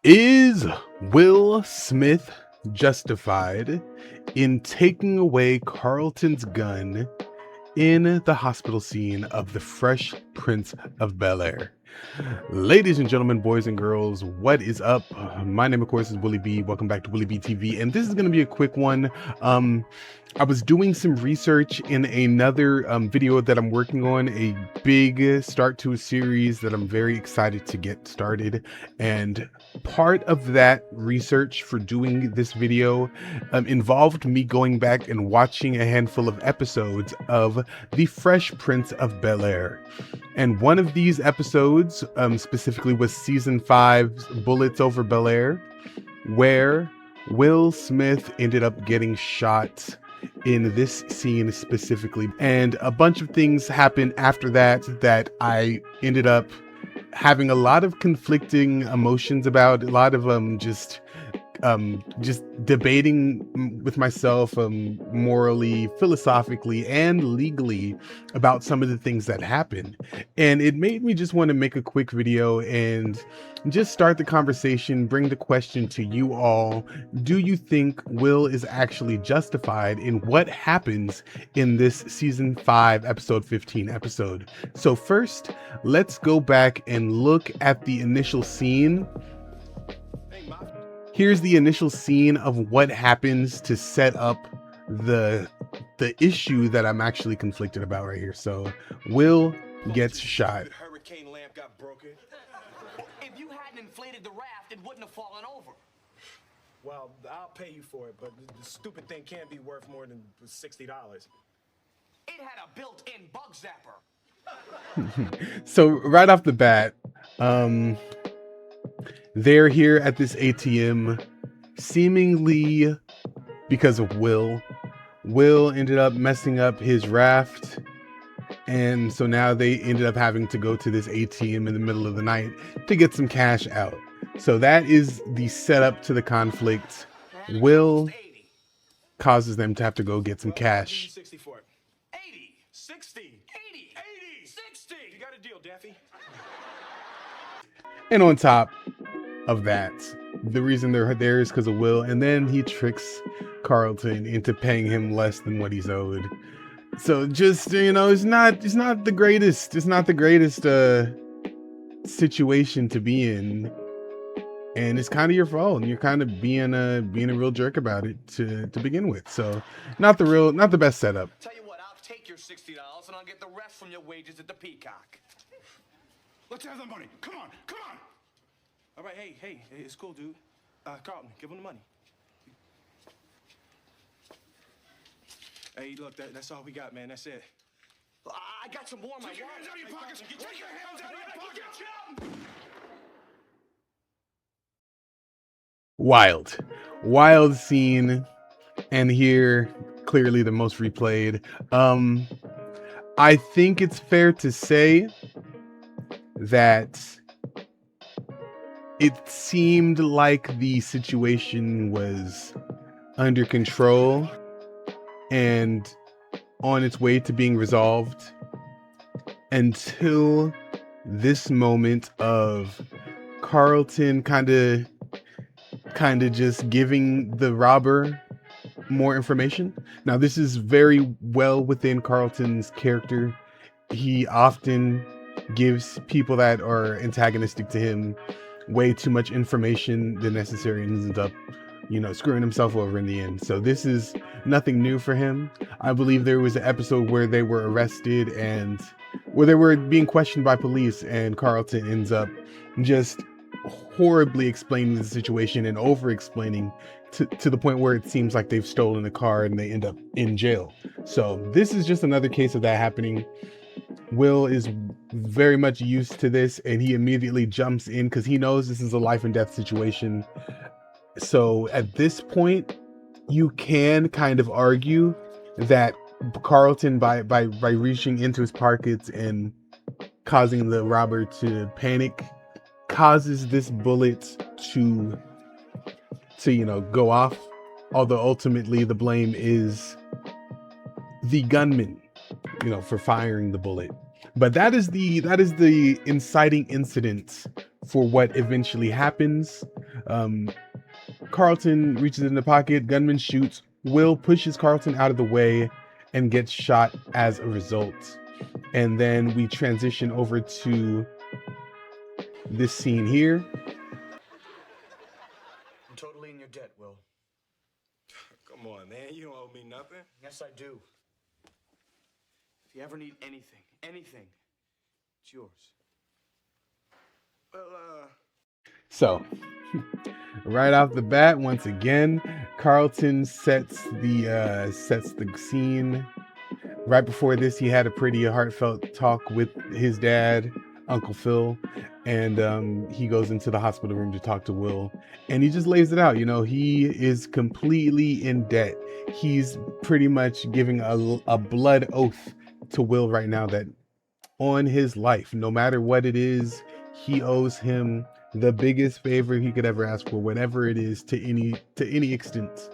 Is Will Smith justified in taking away Carlton's gun in the hospital scene of The Fresh Prince of Bel-Air? Ladies and gentlemen, boys and girls, what is up? My name, of course, is Willie B. Welcome back to Willie B TV, and this is going to be a quick one. I was doing some research in another video that I'm working on, a big start to a series that I'm very excited to get started. And part of that research for doing this video involved me going back and watching a handful of episodes of The Fresh Prince of Bel-Air. And one of these episodes specifically was season 5's Bullets Over Bel-Air, where Will Smith ended up getting shot in this scene specifically. And a bunch of things happened after that I ended up having a lot of conflicting emotions about, a lot of just debating with myself morally, philosophically, and legally about some of the things that happened. And it made me just want to make a quick video and just start the conversation, bring the question to you all. Do you think Will is actually justified in what happens in this season 5 episode 15 episode? So first, let's go back and look at the initial scene. Here's the initial scene of what happens to set up the issue that I'm actually conflicted about right here. So Will gets shot. Hurricane lamp got broken. If you hadn't inflated the raft, it wouldn't have fallen over. Well, I'll pay you for it, but the stupid thing can't be worth more than $60. It had a built-in bug zapper. So right off the bat, they're here at this ATM, seemingly because of Will. Will ended up messing up his raft, and so now they ended up having to go to this ATM in the middle of the night to get some cash out. So that is the setup to the conflict. Will causes them to have to go get some cash. 60 for it. 80, 60. 80, 80. 60. You got a deal, Daffy. And on top of that, the reason they're there is because of Will, and then he tricks Carlton into paying him less than what he's owed. So just, you know, it's not the greatest situation to be in, and it's kind of your fault, and you're kind of being a real jerk about it to begin with. So not the best setup. Tell you what, I'll take your $60 and I'll get the rest from your wages at the Peacock. Let's have the money. Come on, come on. All right, hey, it's cool, dude. Carlton, give him the money. Hey, look, that's all we got, man. That's it. I got some more in my Take your hands out of your pockets. Take your hands out of your pockets. Wild scene, and here clearly the most replayed. I think it's fair to say that it seemed like the situation was under control and on its way to being resolved until this moment of Carlton kind of just giving the robber more information. Now, this is very well within Carlton's character. He often gives people that are antagonistic to him way too much information than necessary and ends up, you know, screwing himself over in the end. So this is nothing new for him. I believe there was an episode where they were arrested and where they were being questioned by police, and Carlton ends up just horribly explaining the situation and over explaining to the point where it seems like they've stolen a car and they end up in jail. So this is just another case of that happening. Will is very much used to this, and he immediately jumps in because he knows this is a life and death situation. So at this point, you can kind of argue that Carlton, by reaching into his pockets and causing the robber to panic, causes this bullet to you know, go off. Although ultimately the blame is the gunman, you know, for firing the bullet. But that is the inciting incident for what eventually happens. Carlton reaches in the pocket, gunman shoots, Will pushes Carlton out of the way and gets shot as a result. And then we transition over to this scene here. I'm totally in your debt, Will. Come on, man. You don't owe me nothing. Yes, I do. If you ever need anything, it's yours. Well, So, right off the bat, once again, Carlton sets the scene. Right before this, he had a pretty heartfelt talk with his dad, Uncle Phil, and he goes into the hospital room to talk to Will, and he just lays it out. You know, he is completely in debt. He's pretty much giving a blood oath to Will right now that on his life, no matter what it is, he owes him the biggest favor he could ever ask for, whatever it is, to any extent.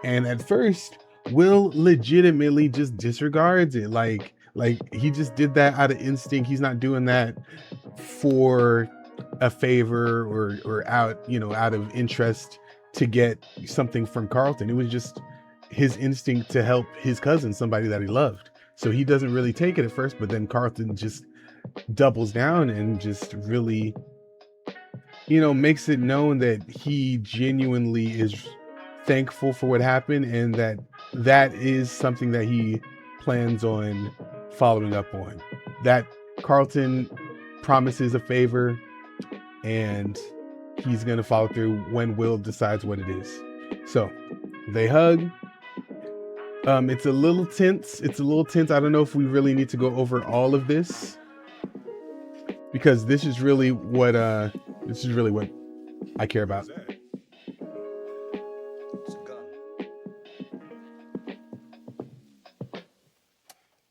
And at first, Will legitimately just disregards it. Like he just did that out of instinct. He's not doing that for a favor or out of interest to get something from Carlton. It was just his instinct to help his cousin, somebody that he loved. So he doesn't really take it at first, but then Carlton just doubles down and just really, makes it known that he genuinely is thankful for what happened, and that is something that he plans on following up on. That Carlton promises a favor, and he's going to follow through when Will decides what it is. So they hug. It's a little tense. I don't know if we really need to go over all of this, because this is really what I care about. what's that? It's a gun.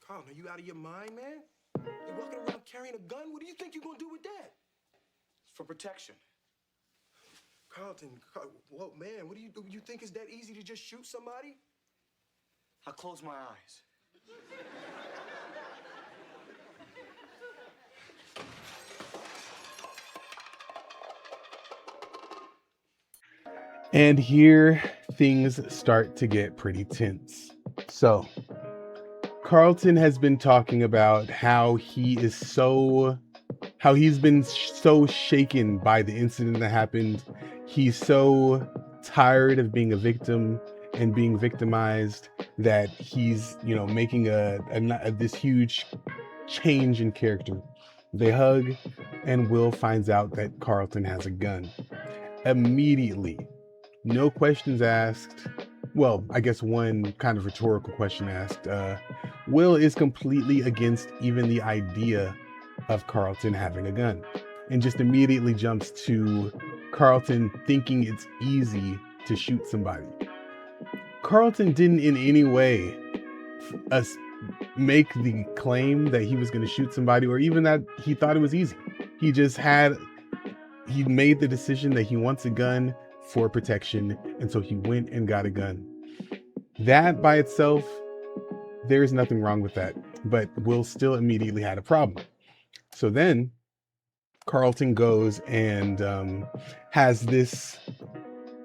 Carlton, are you out of your mind, man? You're walking around carrying a gun? What do you think you're gonna do with that? It's for protection. Carlton, whoa, man, what do you think it's that easy to just shoot somebody? I'll close my eyes. And here things start to get pretty tense. So Carlton has been talking about how he's been so shaken by the incident that happened. He's so tired of being a victim and being victimized that he's, making this huge change in character. They hug, and Will finds out that Carlton has a gun. Immediately, no questions asked. Well, I guess one kind of rhetorical question asked. Will is completely against even the idea of Carlton having a gun, and just immediately jumps to Carlton thinking it's easy to shoot somebody. Carlton didn't in any way make the claim that he was going to shoot somebody, or even that he thought it was easy. He made the decision that he wants a gun for protection, and so he went and got a gun. That by itself, there's nothing wrong with that, but Will still immediately had a problem. So then Carlton goes and has this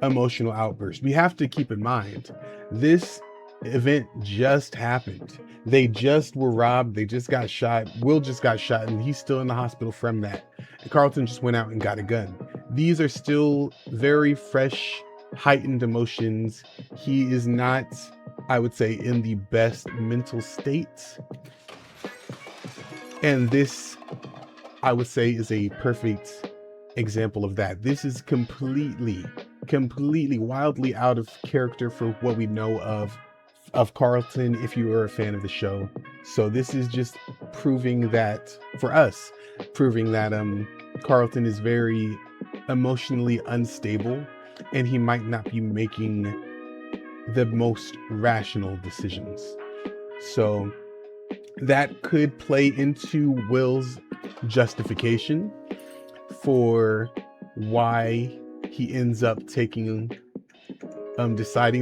emotional outburst. We have to keep in mind, this event just happened. They just were robbed. They just got shot. Will just got shot, and he's still in the hospital from that. And Carlton just went out and got a gun. These are still very fresh, heightened emotions. He is not, I would say, in the best mental state. And this, I would say, is a perfect example of that. This is completely wildly out of character for what we know of Carlton, if you are a fan of the show. So this is just proving that, for us, that Carlton is very emotionally unstable, and he might not be making the most rational decisions. So that could play into Will's justification for why he ends up deciding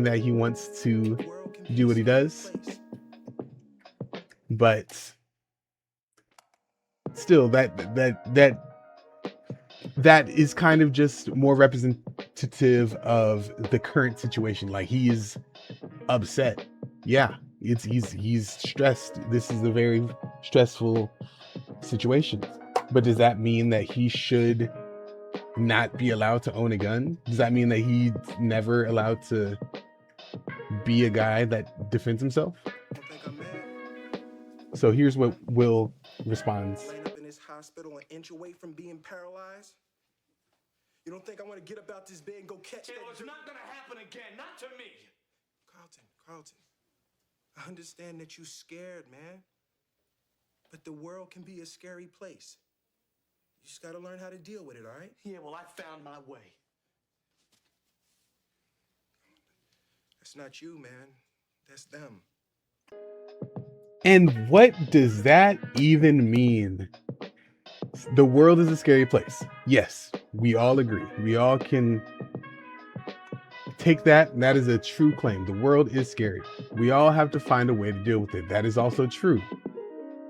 that he wants to do what he does. But still, that is kind of just more representative representative of the current situation. Like, he is upset. Yeah, he's stressed. This is a very stressful situation. But does that mean that he should not be allowed to own a gun? Does that mean that he's never allowed to be a guy that defends himself? Don't think I'm mad. So here's what Will responds. Laying up in this hospital an inch away from being paralyzed. You don't think I want to get up out this bed and go catch that? It's not gonna happen again, not to me. Carlton, I understand that you're scared, man. But the world can be a scary place. You just gotta learn how to deal with it, all right? Yeah, well, I found my way. That's not you, man. That's them. And what does that even mean? The world is a scary place. Yes, we all agree. We all can take that. That is a true claim. The world is scary. We all have to find a way to deal with it. That is also true.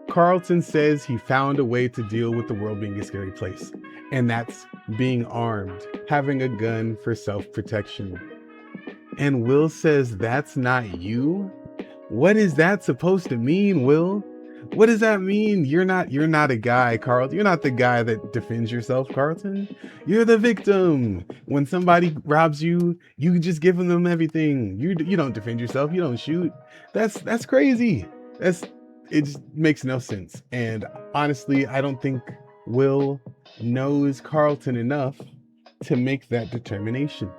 Carlton says he found a way to deal with the world being a scary place, and that's being armed, having a gun for self-protection. And Will says that's not you? What is that supposed to mean, Will? What does that mean? You're not a guy, Carlton. You're not the guy that defends yourself, Carlton. You're the victim. When somebody robs you, you just give them everything. You don't defend yourself. You don't shoot. That's crazy. It just makes no sense. And honestly, I don't think Will knows Carlton enough to make that determination,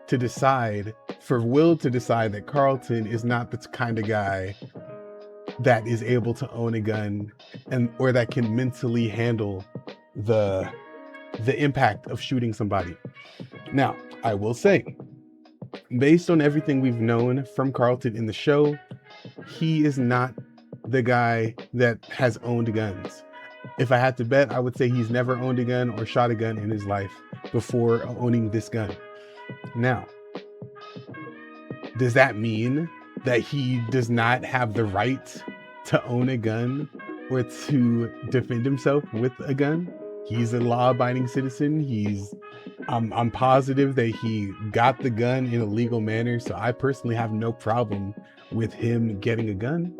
to decide, for Will to decide that Carlton is not the kind of guy that is able to own a gun or that can mentally handle the impact of shooting somebody. Now, I will say, based on everything we've known from Carlton in the show, he is not the guy that has owned guns. If I had to bet, I would say he's never owned a gun or shot a gun in his life before owning this gun. Now, does that mean that he does not have the right to own a gun or to defend himself with a gun? He's a law-abiding citizen. I'm positive that he got the gun in a legal manner, so I personally have no problem with him getting a gun.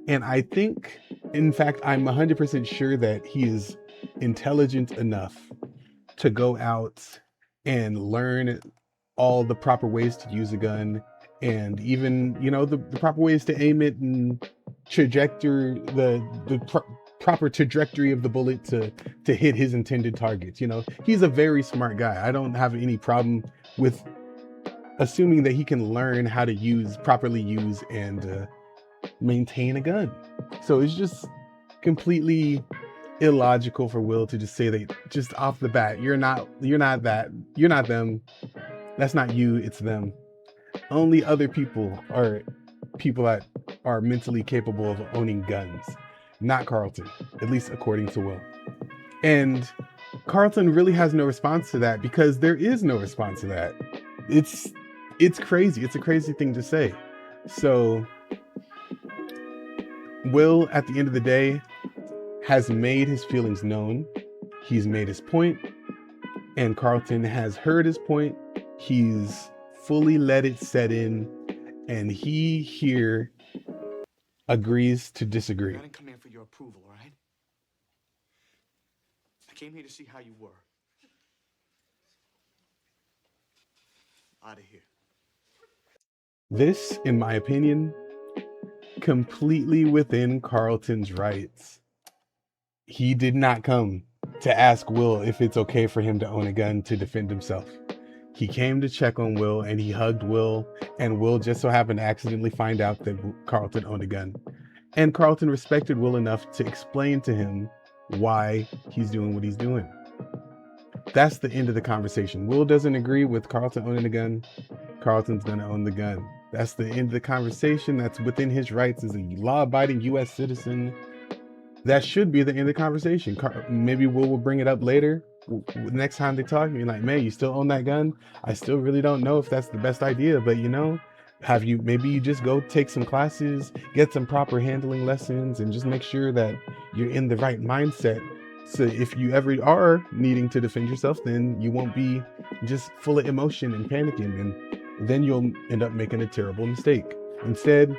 And I think, in fact, I'm 100% sure that he is intelligent enough to go out and learn all the proper ways to use a gun, and even, the proper ways to aim it and the proper trajectory of the bullet to hit his intended targets. He's a very smart guy. I don't have any problem with assuming that he can learn how to properly use and maintain a gun. So it's just completely illogical for Will to just say that just off the bat, you're not them. That's not you, it's them. Only other people are people that are mentally capable of owning guns, not Carlton, at least according to Will. And Carlton really has no response to that, because there is no response to that. It's crazy. It's a crazy thing to say. So Will, at the end of the day, has made his feelings known. He's made his point, and Carlton has heard his point. He's fully let it set in, and he here agrees to disagree. I didn't come here for your approval, all right? I came here to see how you were. Out of here. This, in my opinion, completely within Carlton's rights. He did not come to ask Will if it's okay for him to own a gun to defend himself. He came to check on Will, and he hugged Will, and Will just so happened to accidentally find out that Carlton owned a gun. And Carlton respected Will enough to explain to him why he's doing what he's doing. That's the end of the conversation. Will doesn't agree with Carlton owning a gun. Carlton's gonna own the gun. That's the end of the conversation. That's within his rights as a law-abiding U.S. citizen. That should be the end of the conversation. Maybe Will bring it up later. Next time they talk, you're like, man, you still own that gun? I still really don't know if that's the best idea, but maybe you just go take some classes, get some proper handling lessons, and just make sure that you're in the right mindset. So if you ever are needing to defend yourself, then you won't be just full of emotion and panicking, and then you'll end up making a terrible mistake. Instead,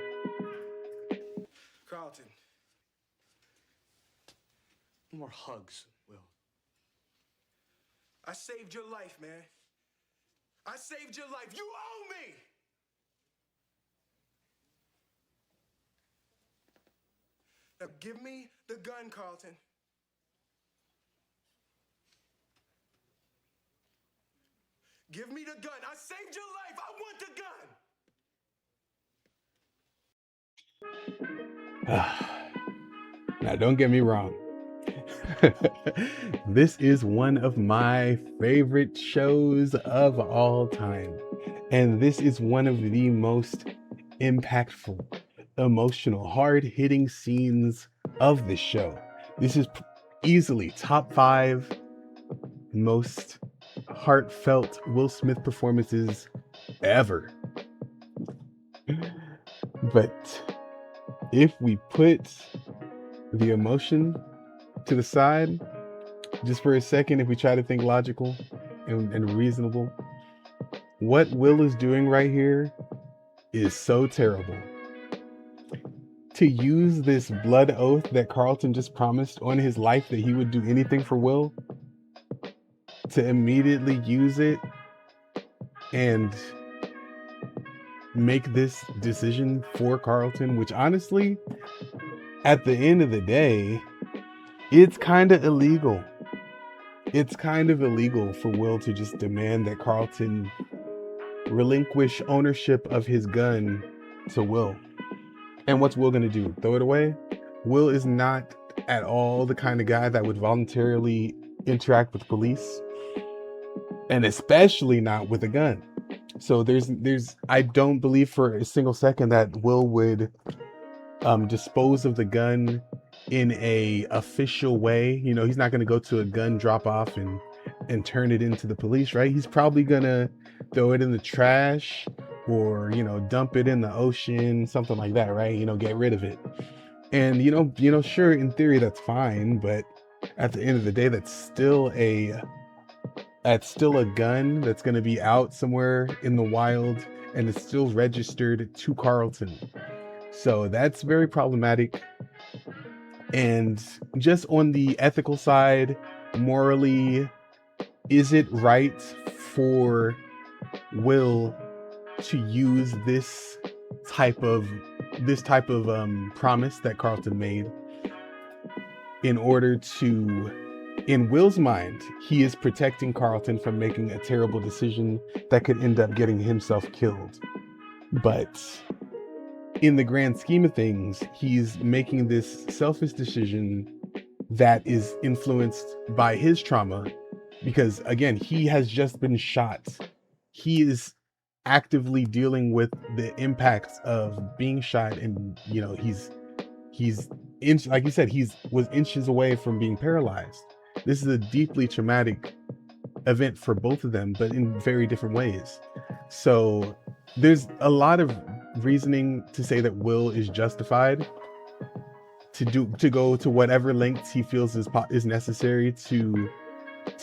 Carlton, More hugs, Will. I saved your life, man. I saved your life. You owe me! Now give me the gun, Carlton. Give me the gun. I saved your life. I want the gun. now don't get me wrong. This is one of my favorite shows of all time. And this is one of the most impactful, emotional, hard-hitting scenes of the show. This is easily top 5 most heartfelt Will Smith performances ever. But if we put the emotion to the side just for a second, if we try to think logical and reasonable, what Will is doing right here is so terrible. To use this blood oath that Carlton just promised on his life that he would do anything for Will, to immediately use it and make this decision for Carlton, which honestly, at the end of the day, it's kind of illegal. It's kind of illegal for Will to just demand that Carlton relinquish ownership of his gun to Will. And what's Will gonna do? Throw it away? Will is not at all the kind of guy that would voluntarily interact with police, and especially not with a gun. So I don't believe for a single second that Will would dispose of the gun in a official way. You know, he's not going to go to a gun drop off and turn it into the police, right? He's probably gonna throw it in the trash, or, you know, dump it in the ocean, something like that, right? You know, get rid of it. And you know, sure, in theory that's fine, but at the end of the day, that's still a gun that's going to be out somewhere in the wild, and it's still registered to Carlton. So that's very problematic. And just on the ethical side, morally, is it right for Will to use this type of promise that Carlton made in order to, in Will's mind, he is protecting Carlton from making a terrible decision that could end up getting himself killed. But in the grand scheme of things, he's making this selfish decision that is influenced by his trauma, because again, he has just been shot. He is actively dealing with the impacts of being shot, and you know, he's like you said, was inches away from being paralyzed. This is a deeply traumatic event for both of them, but in very different ways. So there's a lot of reasoning to say that Will is justified to go to whatever lengths he feels is necessary to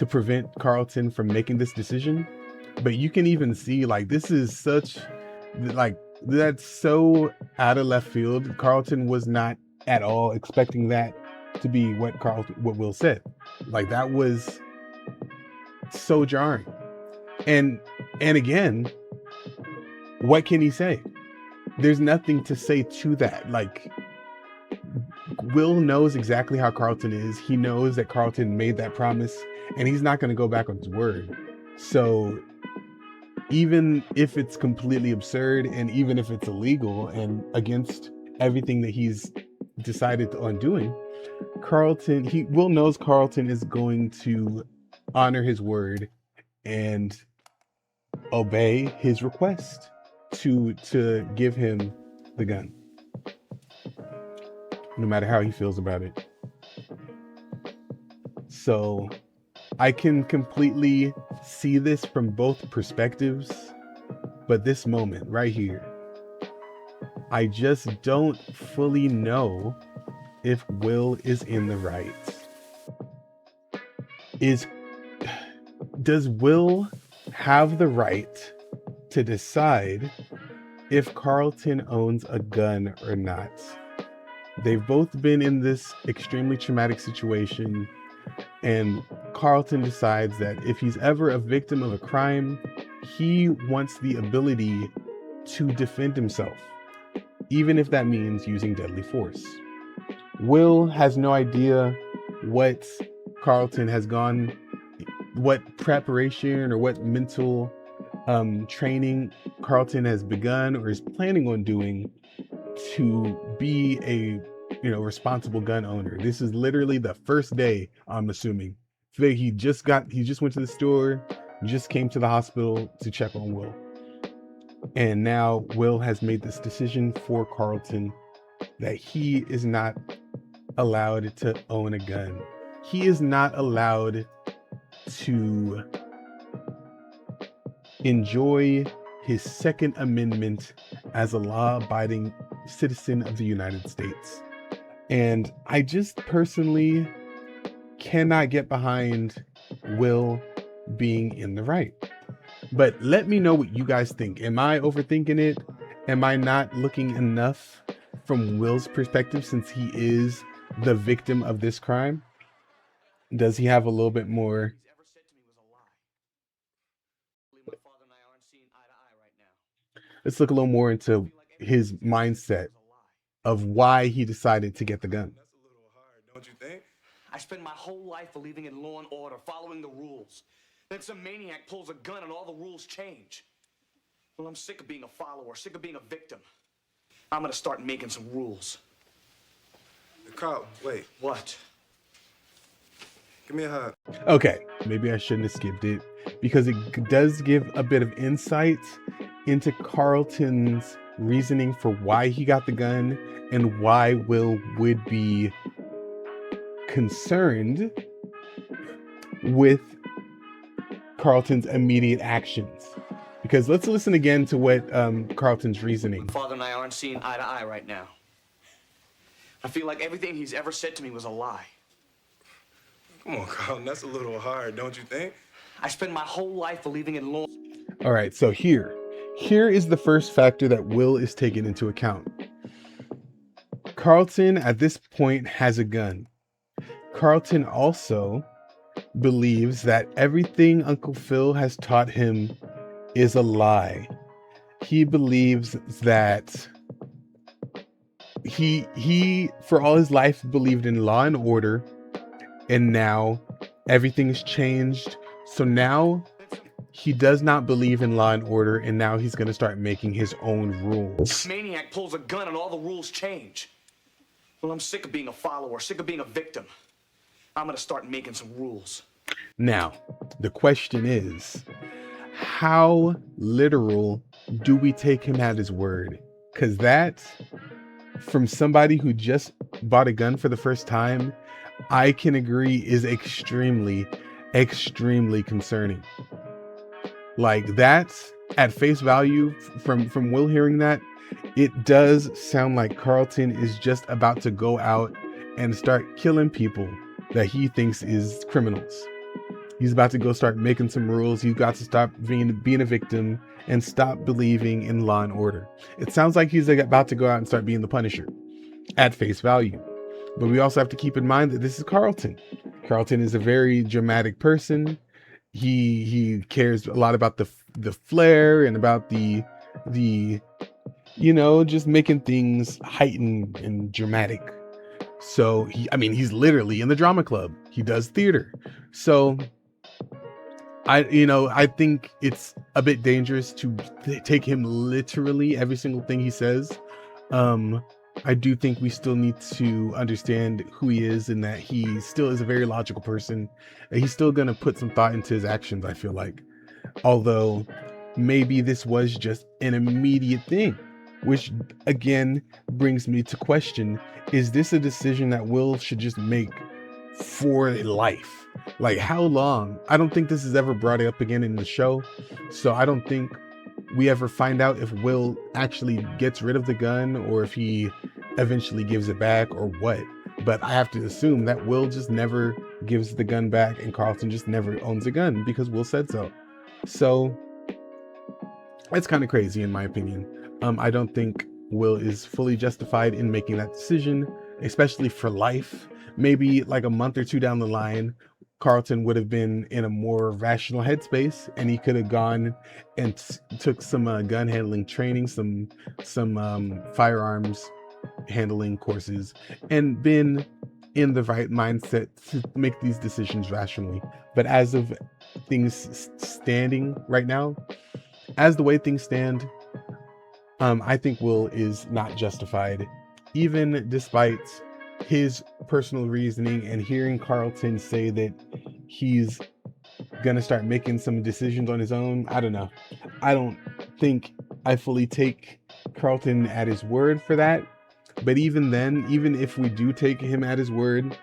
prevent Carlton from making this decision. But you can even see, like, this is such, like, that's so out of left field. Carlton was not at all expecting that to be what Will said. Like, that was so jarring. And again, what can he say? There's nothing to say to that. Like, Will knows exactly how Carlton is. He knows that Carlton made that promise, and he's not going to go back on his word. So even if it's completely absurd, and even if it's illegal and against everything that he's decided on doing, Will knows Carlton is going to honor his word and obey his request to give him the gun, no matter how he feels about it. So I can completely see this from both perspectives, but this moment right here, I just don't fully know if Will is in the right. Does Will have the right to decide if Carlton owns a gun or not. They've both been in this extremely traumatic situation, and Carlton decides that if he's ever a victim of a crime, he wants the ability to defend himself, even if that means using deadly force. Will has no idea what Carlton has gone, what preparation or what mental training Carlton has begun or is planning on doing to be a responsible gun owner. This is literally the first day, I'm assuming. He just went to the store, just came to the hospital to check on Will. And now Will has made this decision for Carlton that he is not allowed to own a gun. He is not allowed to enjoy his Second Amendment as a law-abiding citizen of the United States. And I just personally cannot get behind Will being in the right. But let me know what you guys think. Am I overthinking it? Am I not looking enough from Will's perspective since he is the victim of this crime? Does he have a little bit more? Let's look a little more into his mindset of why he decided to get the gun. That's a little hard, don't you think? I spend my whole life believing in law and order, following the rules. Then some maniac pulls a gun and all the rules change. Well, I'm sick of being a follower, sick of being a victim. I'm gonna start making some rules. Carl, wait. What? Give me a hug. Okay, maybe I shouldn't have skipped it because it does give a bit of insight into Carlton's reasoning for why he got the gun and why Will would be concerned with Carlton's immediate actions. Because let's listen again to what Carlton's reasoning. Father and I aren't seeing eye to eye right now. I feel like everything he's ever said to me was a lie. Come on, Carl, that's a little hard, don't you think? I spend my whole life believing in law. All right, so here is the first factor that Will is taking into account. Carlton at this point has a gun. Carlton also believes that everything Uncle Phil has taught him is a lie. He believes that he for all his life believed in law and order, and now everything's changed. So now he does not believe in law and order, and now he's going to start making his own rules. Maniac pulls a gun and all the rules change. Well, I'm sick of being a follower, sick of being a victim. I'm gonna start making some rules. Now, the question is, how literal do we take him at his word? Because that, from somebody who just bought a gun for the first time, I can agree is extremely, extremely concerning. Like that, at face value, from Will hearing that, it does sound like Carlton is just about to go out and start killing people that he thinks is criminals. He's about to go start making some rules. He's got to stop being a victim and stop believing in law and order. It sounds like he's about to go out and start being the Punisher at face value. But we also have to keep in mind that this is Carlton. Carlton is a very dramatic person. He cares a lot about the flair and about the just making things heightened and dramatic. So he's literally in the drama club. He does theater. So I think it's a bit dangerous to take him literally every single thing he says. I do think we still need to understand who he is and that he still is a very logical person. He's still going to put some thought into his actions, I feel like. Although maybe this was just an immediate thing, which again brings me to question, is this a decision that Will should just make for life? Like, how long? I don't think this is ever brought up again in the show. So I don't think we ever find out if Will actually gets rid of the gun or if he eventually gives it back or what. But I have to assume that Will just never gives the gun back and Carlton just never owns a gun because Will said so. So it's kind of crazy in my opinion. I don't think Will is fully justified in making that decision, especially for life. Maybe like a month or two down the line, Carlton would have been in a more rational headspace, and he could have gone and took some gun handling training, some firearms handling courses, and been in the right mindset to make these decisions rationally. But as of things standing right now, as the way things stand, I think Will is not justified, even despite his personal reasoning and hearing Carlton say that he's gonna start making some decisions on his own. I don't know. I don't think I fully take Carlton at his word for that. But even then, even if we do take him at his word,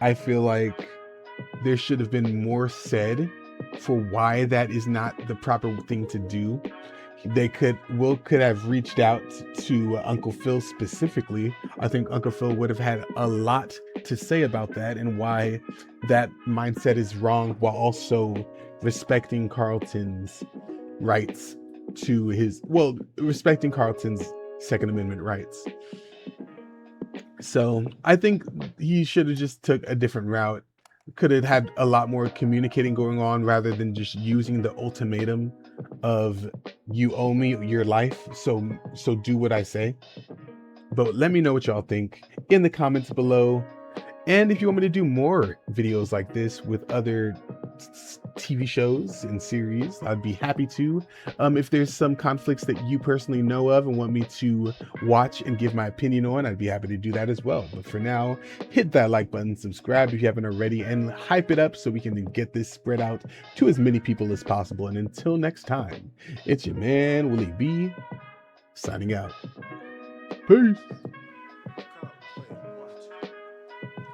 I feel like there should have been more said for why that is not the proper thing to do. Will could have reached out to Uncle Phil specifically. I think Uncle Phil would have had a lot to say about that and why that mindset is wrong, while also respecting Carlton's rights to respecting Carlton's Second Amendment rights. So I think he should have just took a different route. Could have had a lot more communicating going on rather than just using the ultimatum of you owe me your life, so do what I say. But let me know what y'all think in the comments below. And if you want me to do more videos like this with other TV shows and series, I'd be happy to. If there's some conflicts that you personally know of and want me to watch and give my opinion on, I'd be happy to do that as well. But for now, hit that like button, subscribe if you haven't already, and hype it up so we can get this spread out to as many people as possible. And until next time, it's your man, Willie B, signing out. Peace. Carl, wait, watch.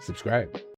Subscribe.